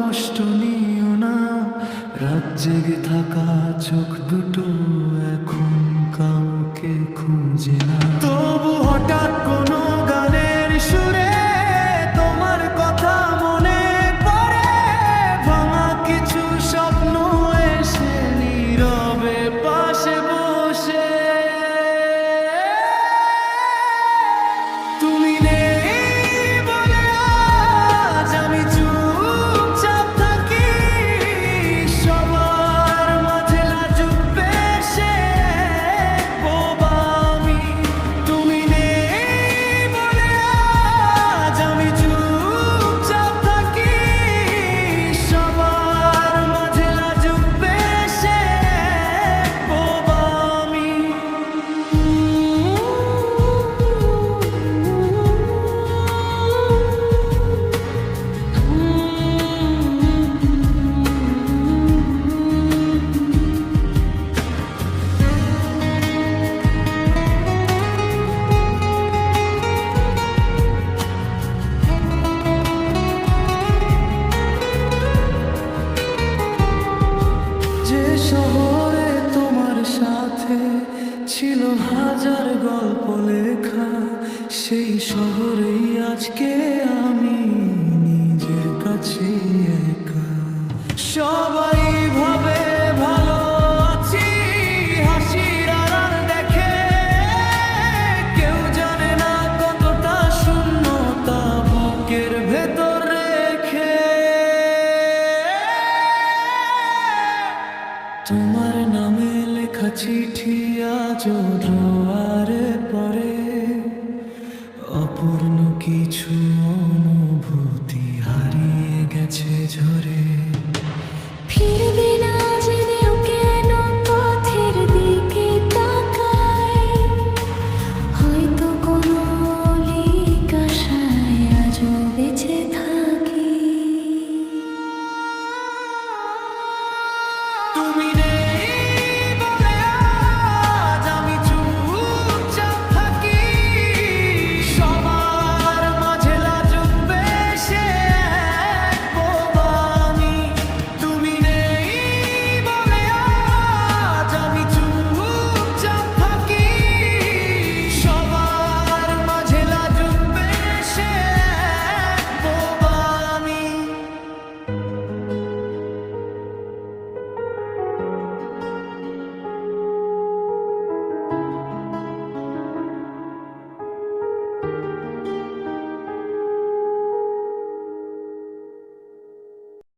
কষ্ট নিও না। রাত জেগে থাকা চোখ দুটো এখন কাউকে খুঁজে না। তবু হঠাৎ কোনো গানের সুরে তোমার কথা মনে পড়ে। ভাঙা কিছু স্বপ্ন এসে নীরবে পাশে বসে। তুমি নেই বলে আজ আমি চুপচাপ থাকি, সবার মাঝে লাজুক বেশে বোবা আমি। তুমি নেই বলে আজ আমি চুপচাপ থাকি, সবার মাঝে লাজুক বেশে বোবা আমি। যে শহরে তোমার সাথে ছিল হাজার গল্প লেখা, সেই শহরেই আজকে আমি নিজের কাছে একা। সবাই ভাবে ভালো আছি, হাসির আড়াল দেখে। কেউ জানে না কতটা শূন্যতা বুকের ভেতর রেখে। তোমার নামে লেখা চিঠি আজও